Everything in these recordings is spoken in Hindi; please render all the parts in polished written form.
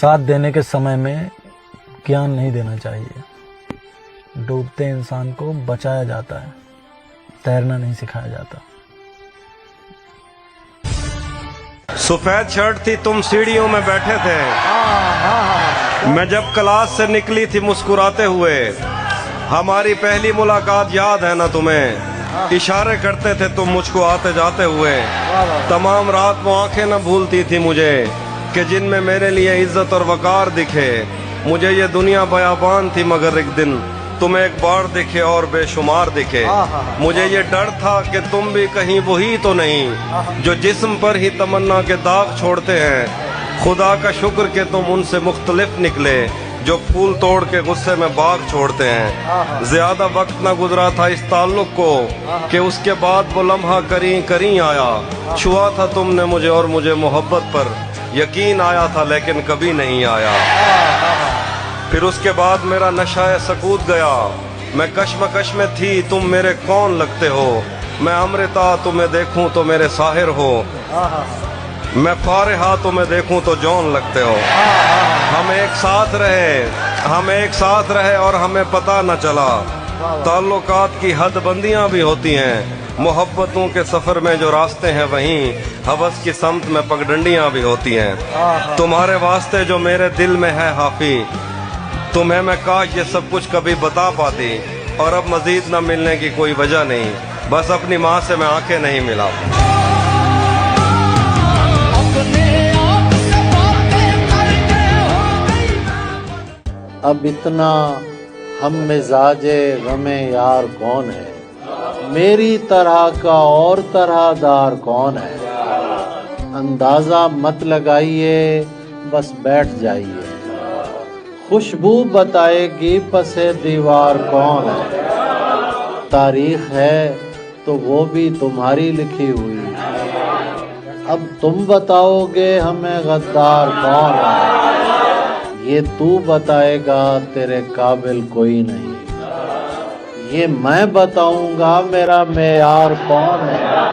साथ देने के समय में ज्ञान नहीं देना चाहिए। डूबते इंसान को बचाया जाता है, तैरना नहीं सिखाया जाता। सफेद शर्ट थी, तुम सीढ़ियों में बैठे थे। मैं जब क्लास से निकली थी मुस्कुराते हुए। हमारी पहली मुलाकात याद है ना तुम्हें? इशारे करते थे तुम मुझको आते जाते हुए। तमाम रात वो आंखें न भूलती थी मुझे कि जिनमें मेरे लिए इज्जत और वकार दिखे। मुझे ये दुनिया बयाबान थी मगर एक दिन तुम एक बार दिखे और बेशुमार दिखे। मुझे ये डर था कि तुम भी कहीं वही तो नहीं जो जिस्म पर ही तमन्ना के दाग छोड़ते हैं। खुदा का शुक्र कि तुम उनसे मुख्तलिफ निकले जो फूल तोड़ के गुस्से में बाग छोड़ते हैं। ज्यादा वक्त न गुजरा था इस ताल्लुक को कि उसके बाद वो लम्हा करीं करीं आया। छुआ था तुमने मुझे और मुझे मोहब्बत पर यकीन आया था लेकिन कभी नहीं आया। फिर उसके बाद मेरा नशा सकूत गया। मैं कश्मकश में थी, तुम मेरे कौन लगते हो। मैं अमृता तुम्हें देखूं तो मेरे साहिर हो। मैं फारिहा तुम्हें देखूं तो जौन लगते हो। हम एक साथ रहे और हमें पता न चला। ताल्लुकात की हदबंदियां भी होती हैं। मोहब्बतों के सफर में जो रास्ते हैं वहीं हवस की समत में पगडंडियां भी होती हैं। तुम्हारे वास्ते जो मेरे दिल में है हाफी, तुम्हें मैं काश ये सब कुछ कभी बता पाती। और अब मजीद न मिलने की कोई वजह नहीं, बस अपनी माँ से मैं आंखें नहीं मिला। अब इतना हम मिजाजे गमे यार कौन है, मेरी तरह का और तरहदार कौन है। अंदाजा मत लगाइए, बस बैठ जाइए, खुशबू बताएगी पसे दीवार कौन है। तारीख है तो वो भी तुम्हारी लिखी हुई है। अब तुम बताओगे हमें गद्दार कौन है। ये तू बताएगा, तेरे काबिल कोई नहीं। ये मैं बताऊंगा, मेरा मेयार कौन है।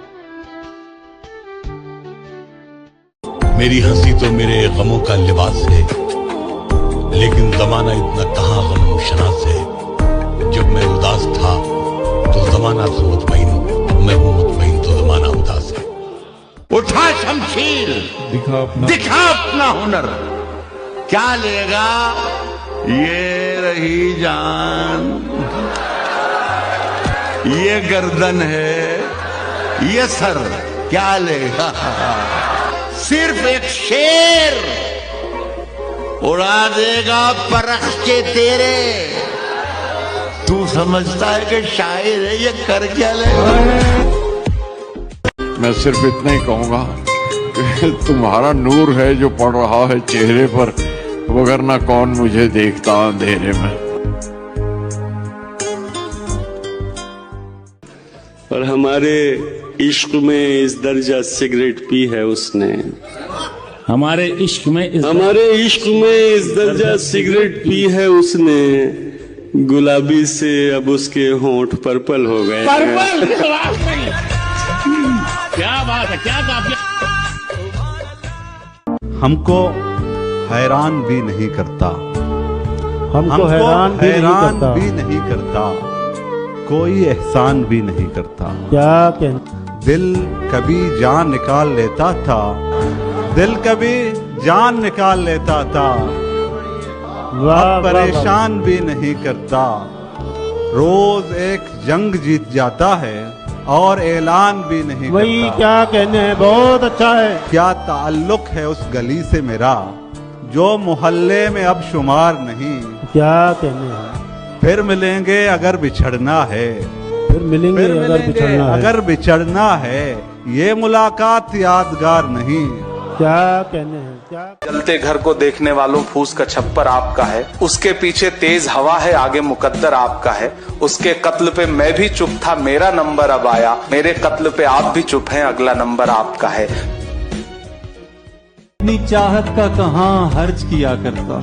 मेरी हंसी तो मेरे गमों का लिबास है, लेकिन जमाना इतना कहाँ गम शनास है। जब मैं उदास था तो जमाना था मुतमईन, मैं हूँ मुतमईन तो जमाना उदास है। उठा शमशीर, दिखा अपना हुनर, क्या लेगा ये रही जान। ये गर्दन है, ये सर, क्या लेगा सिर्फ एक शेर उड़ा देगा परख्चे तेरे। तू समझता है कि शायर है, ये कर क्या लेगा। मैं सिर्फ इतना ही कहूंगा कि तुम्हारा नूर है जो पड़ रहा है चेहरे पर, वगरना कौन मुझे देखता अंधेरे में। और हमारे इश्क में इस दर्जा सिगरेट पी है उसने। हमारे इश्क में इस दर्जा सिगरेट पी है उसने। गुलाबी से अब उसके होंठ पर्पल हो गए। क्या बात है, क्या काफिया। हमको हैरान भी नहीं करता, हमको हैरान भी नहीं करता, कोई एहसान भी नहीं करता। क्या कहना। दिल कभी जान निकाल लेता था, दिल कभी जान निकाल लेता था, अब परेशान भी नहीं करता। रोज एक जंग जीत जाता है और ऐलान भी नहीं वही करता। क्या कहने हैं, बहुत अच्छा है। क्या ताल्लुक है उस गली से मेरा जो मोहल्ले में अब शुमार नहीं। क्या कहने हैं। फिर मिलेंगे अगर बिछड़ना है, फिर मिलेंगे अगर बिछड़ना है, ये मुलाकात यादगार नहीं। क्या कहने हैं, क्या। जलते घर को देखने वालों फूस का छप्पर आपका है, उसके पीछे तेज हवा है, आगे मुकद्दर आपका है। उसके कत्ल पे मैं भी चुप था, मेरा नंबर अब आया। मेरे कत्ल पे आप भी चुप हैं, अगला नंबर आपका है। अपनी चाहत का कहाँ हर्ज किया करता,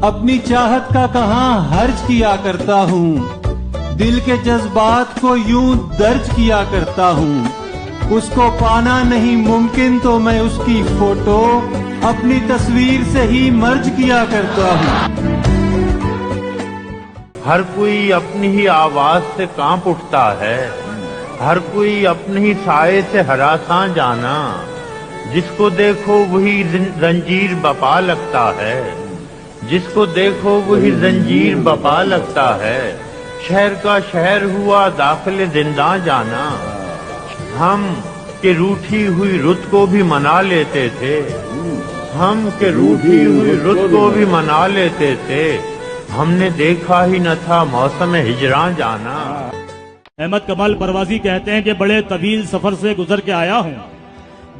अपनी चाहत का कहाँ हर्ज किया करता हूँ। दिल के जज्बात को यूं दर्ज किया करता हूँ। उसको पाना नहीं मुमकिन तो मैं उसकी फोटो अपनी तस्वीर से ही मर्ज किया करता हूँ। हर कोई अपनी ही आवाज से कांप उठता है, हर कोई अपने ही साए से हरासा जाना। जिसको देखो वही जंजीर बपा लगता है, जिसको देखो वही जंजीर बपा लगता है। शहर का शहर हुआ दाखिल जिंदा जाना। हम के रूठी हुई रुत को भी मना लेते थे, हम के रूठी हुई रुत को भी मना लेते थे। हमने देखा ही न था मौसम हिजरां जाना। अहमद कमाल परवाजी कहते हैं कि बड़े तवील सफर से गुजर के आया हूँ,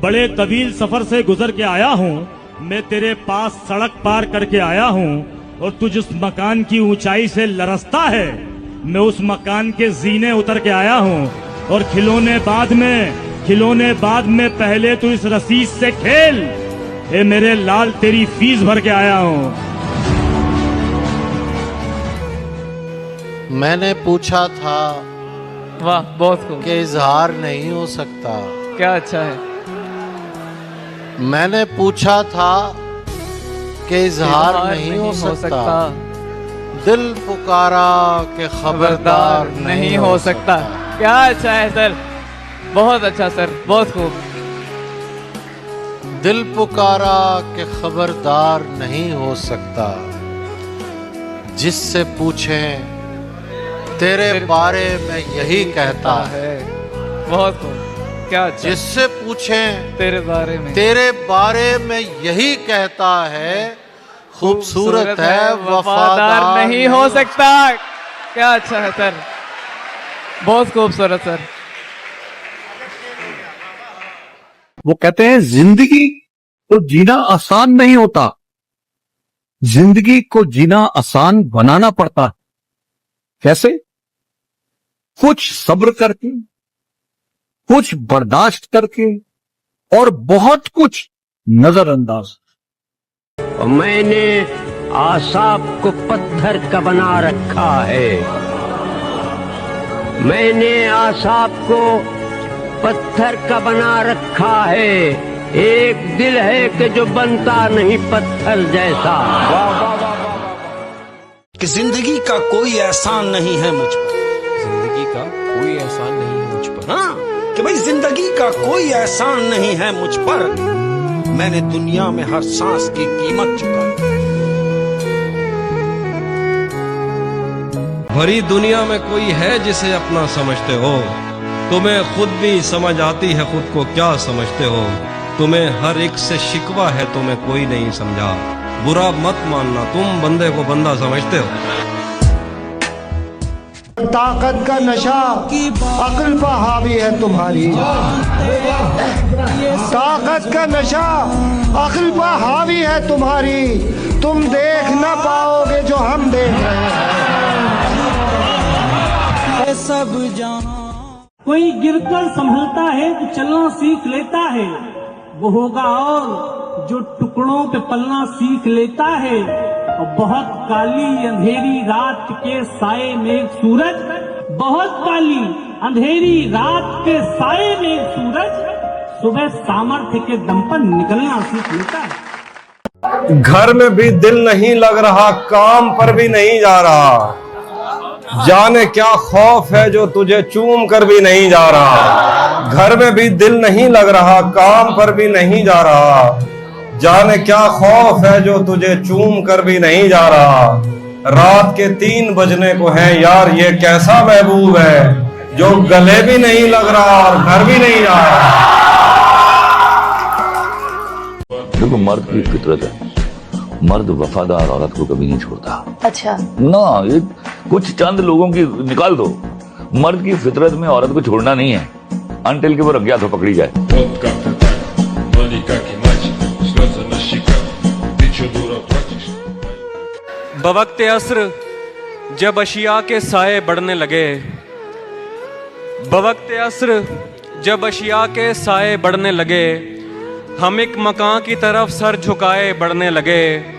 बड़े तवील सफर से गुजर के आया हूँ। मैं तेरे पास सड़क पार करके आया हूँ और तू जिस मकान की ऊंचाई से लरसता है, मैं उस मकान के जीने उतर के आया हूँ। और खिलौने बाद में पहले तू इस रसीद से खेल, ए मेरे लाल तेरी फीस भर के आया हूँ। मैंने पूछा था, वाह बहुत खूब, कि इजहार नहीं हो सकता। क्या अच्छा है। मैंने पूछा था कि इजहार नहीं हो सकता। दिल पुकारा कि खबरदार नहीं हो सकता। क्या अच्छा है सर, बहुत अच्छा सर, बहुत खूब। दिल पुकारा कि खबरदार नहीं हो सकता। जिससे पूछें तेरे बारे में यही कहता है। बहुत खूब, क्या अच्छा। जिससे पूछें तेरे बारे में यही कहता है। खूबसूरत है वफादार नहीं हो सकता। क्या अच्छा है सर, बहुत खूबसूरत सर। वो कहते हैं जिंदगी को जीना आसान नहीं होता, जिंदगी को जीना आसान बनाना पड़ता है। कैसे? कुछ सब्र करके, कुछ बर्दाश्त करके और बहुत कुछ नजरअंदाज। मैंने आसाप को पत्थर का बना रखा है, मैंने आसाप को पत्थर का बना रखा है। एक दिल है कि जो बनता नहीं पत्थर जैसा। कि जिंदगी का कोई एहसान नहीं है मुझ पर, जिंदगी का कोई एहसान नहीं है मुझ पर। हाँ कि भाई जिंदगी का कोई एहसान नहीं है मुझ पर। मैंने दुनिया में हर सांस की कीमत चुकाई। भरी दुनिया में कोई है जिसे अपना समझते हो, तुम्हें खुद भी समझ आती है खुद को क्या समझते हो। तुम्हें हर एक से शिकवा है, तुम्हें कोई नहीं समझा। बुरा मत मानना, तुम बंदे को बंदा समझते हो। ताकत का नशा अक्ल पर हावी है तुम्हारी, ताकत का नशा अक्ल पर हावी है तुम्हारी। तुम देख ना पाओगे जो हम देख रहे हैं। सब जाना कोई गिरकर संभलता है तो चलना सीख लेता है, वो होगा और जो टुकड़ों पे पलना सीख लेता है। और बहुत काली अंधेरी रात के साए में एक सूरज, बहुत काली अंधेरी रात के साए में एक सूरज सुबह सामर्थ्य के दम पर निकलना सीख लेता है। घर में भी दिल नहीं लग रहा, काम पर भी नहीं जा रहा। जाने क्या खौफ है जो तुझे चूम कर भी नहीं जा रहा। घर में भी दिल नहीं लग रहा, काम पर भी नहीं जा रहा। जाने क्या खौफ है जो तुझे चूम कर भी नहीं जा रहा। रात के 3 बजने को है यार, ये कैसा महबूब है जो गले भी नहीं लग रहा और घर भी नहीं जा रहा। देखो मर्द की फितरत है, मर्द वफादार औरत को कभी नहीं छोड़ता। अच्छा ना, ये कुछ चंद लोगों की निकाल दो। मर्द की फितरत में औरत को छोड़ना नहीं है, अनटिल के वो अज्ञात हो पकड़ी जाए। बवक्ते अस्र जब अशिया के साए बढ़ने लगे, बवक्ते अस्र जब अशिया के साए बढ़ने लगे, हम एक मकान की तरफ सर झुकाए बढ़ने लगे।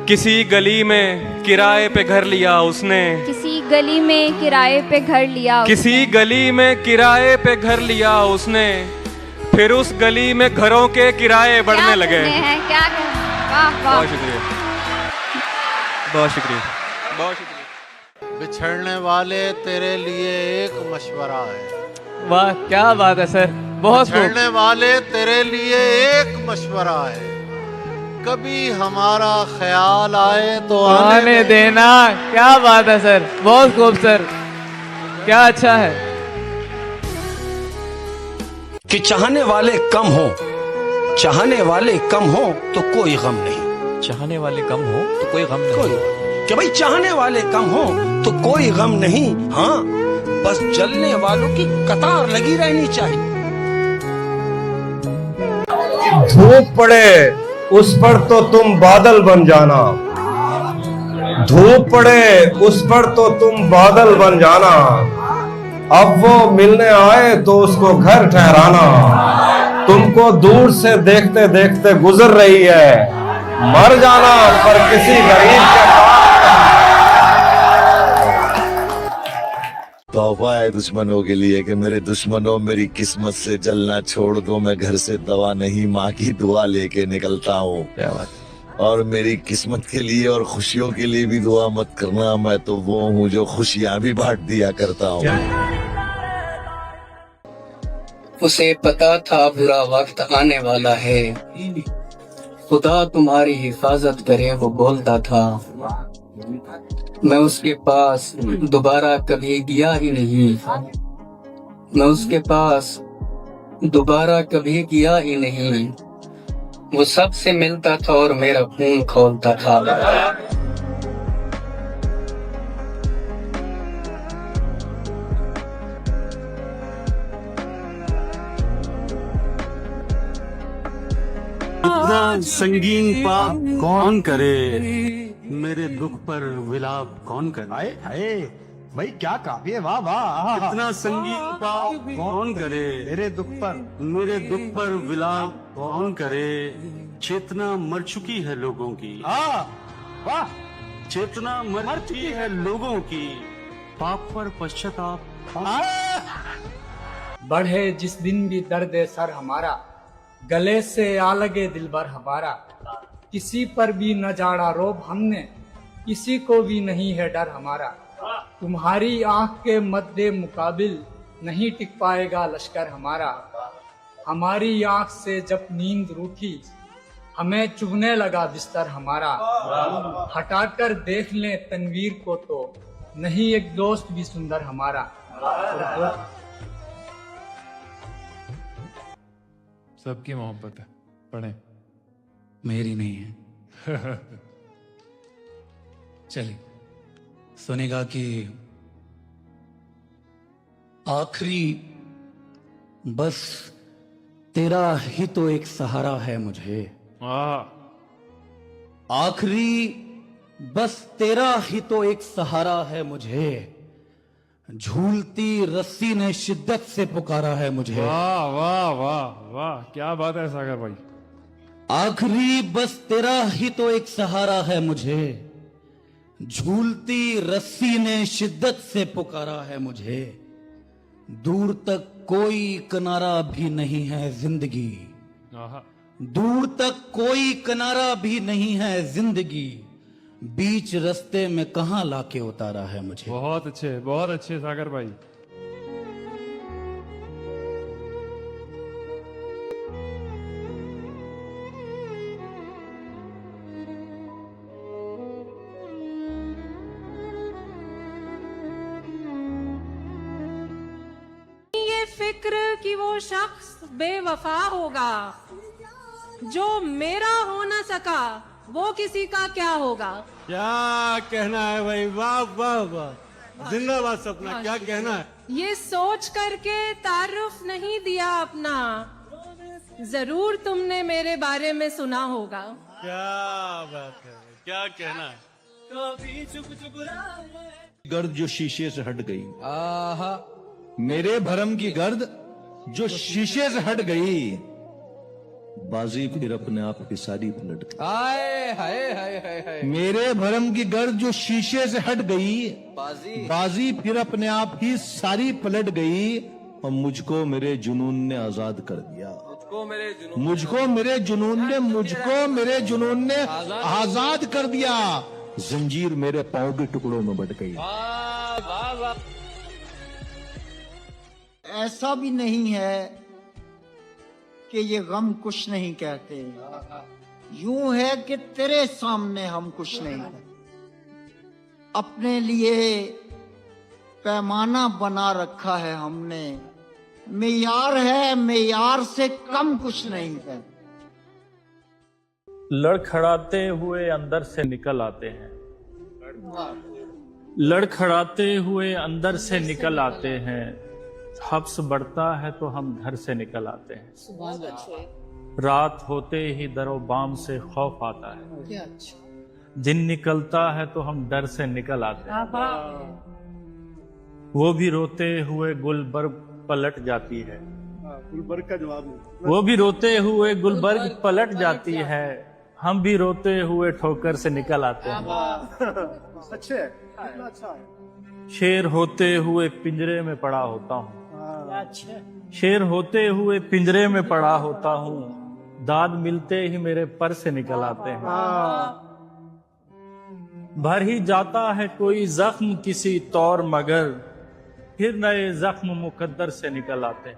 किसी गली में किराए पे घर लिया उसने, किसी गली में किराए पे घर लिया, किसी गली में किराए पे घर लिया उसने। फिर उस गली में घरों के किराए बढ़ने लगे। क्या वाह वाह, बहुत शुक्रिया, बहुत शुक्रिया, बहुत शुक्रिया। बिछड़ने वाले तेरे लिए एक मशवरा है। वाह क्या बात है सर, बहुत खूब। बिछड़ने वाले तेरे लिए एक मशवरा है, कभी हमारा ख्याल आए तो आने देना। क्या बात है सर, बहुत खूब सर, क्या अच्छा है। कि चाहने वाले कम हो, चाहने वाले कम हो तो कोई गम नहीं। चाहने वाले कम हो तो कोई गम नहीं। कि भाई चाहने वाले कम हो तो कोई गम नहीं, हाँ बस जलने वालों की कतार लगी रहनी चाहिए। धूप पड़े उस पर तो तुम बादल बन जाना, धूप पड़े उस पर तो तुम बादल बन जाना, अब वो मिलने आए तो उसको घर ठहराना, तुमको दूर से देखते देखते गुजर रही है, मर जाना पर किसी गरीब के तौबा है दुश्मनों के लिए कि मेरे दुश्मनों मेरी किस्मत से जलना छोड़ दो, मैं घर से दवा नहीं माँ की दुआ लेके निकलता हूँ। क्या बात। और मेरी किस्मत के लिए और खुशियों के लिए भी दुआ मत करना, मैं तो वो हूँ जो खुशियाँ भी बांट दिया करता हूँ। उसे पता था बुरा वक्त आने वाला है, खुदा तुम्हारी हिफाजत करे वो बोलता था। मैं उसके पास दोबारा कभी गया ही नहीं, मैं उसके पास दोबारा कभी गया ही नहीं, वो सबसे मिलता था और मेरा खून खोलता था। इतना संगीन पाप कौन करे, मेरे दुख पर विलाप कौन करे। हाय हाय भाई क्या काव्य, वाह वाह। इतना संगीन पाप कौन करे, मेरे दुख पर विलाप कौन करे। चेतना मर चुकी है लोगों की, वाह, चेतना मर चुकी है लोगों की, पाप पर पश्चाताप। बढ़े जिस दिन भी दर्द सर हमारा, गले से आ लगे दिल भर हमारा, किसी पर भी न जाड़ा रोब हमने, किसी को भी नहीं है डर हमारा। तुम्हारी आंख के मद्दे मुकाबिल नहीं टिक पाएगा लश्कर हमारा। हमारी आंख से जब नींद रूठी, हमें चुभने लगा बिस्तर हमारा। हटाकर देख लें तनवीर को तो नहीं एक दोस्त भी सुंदर हमारा। सबकी मोहब्बत है, पढ़े। मेरी नहीं है। चलिए सुनेगा कि आखिरी बस तेरा ही तो एक सहारा है मुझे, आखिरी बस तेरा ही तो एक सहारा है मुझे, झूलती रस्सी ने शिद्दत से पुकारा है मुझे। वाह वाह वाह वाह, क्या बात है सागर भाई। आखिरी बस तेरा ही तो एक सहारा है मुझे, झूलती रस्सी ने शिद्दत से पुकारा है मुझे, दूर तक कोई किनारा भी नहीं है जिंदगी, दूर तक कोई किनारा भी नहीं है जिंदगी, बीच रास्ते में कहां लाके उतारा है मुझे। बहुत अच्छे सागर भाई। ये फिक्र कि वो शख्स बेवफा होगा, जो मेरा हो न सका वो किसी का क्या होगा। क्या कहना है भाई, वाह वाह वाह, जिंदाबाद सपना, क्या कहना है। ये सोच करके तारुफ नहीं दिया अपना, जरूर तुमने मेरे बारे में सुना होगा। क्या बात है, क्या कहना है। कभी चुप चुप गर्द जो शीशे से हट गई, मेरे भरम की गर्द जो शीशे से हट गई, बाजी फिर अपने आप की सारी पलट गई। हाय मेरे भरम की गर्द जो शीशे से हट गई, बाजी फिर अपने आप ही सारी पलट गई, और मुझको मेरे जुनून ने आजाद कर दिया। मुझको मेरे जुनून ने आजाद कर दिया। जंजीर मेरे पांव के टुकड़ों में बट गई। ऐसा भी नहीं है कि ये गम कुछ नहीं कहते, यूं है कि तेरे सामने हम कुछ नहीं कहते। अपने लिए पैमाना बना रखा है हमने, मेयार है, मेयार से कम कुछ नहीं है। लड़खड़ाते हुए अंदर से निकल आते हैं, लड़खड़ाते हुए अंदर से निकल आते हैं। हब्स बढ़ता है तो हम घर से निकल आते हैं। रात होते ही दरो बाम से खौफ आता है, दिन निकलता है तो हम डर से निकल आते हैं। वो भी रोते हुए गुलबर्ग पलट जाती है, गुलबर्ग का जवाब वो भी रोते हुए गुलबर्ग पलट जाती है। हम भी रोते हुए ठोकर से निकल आते हैं। अच्छे अच्छा है। शेर होते हुए पिंजरे में पड़ा होता हूँ, शेर होते हुए पिंजरे में पड़ा होता हूँ। दाद मिलते ही मेरे पर से निकल आते हैं। भर ही जाता है कोई जख्म किसी तौर, मगर फिर नए जख्म मुकद्दर से निकल आते हैं।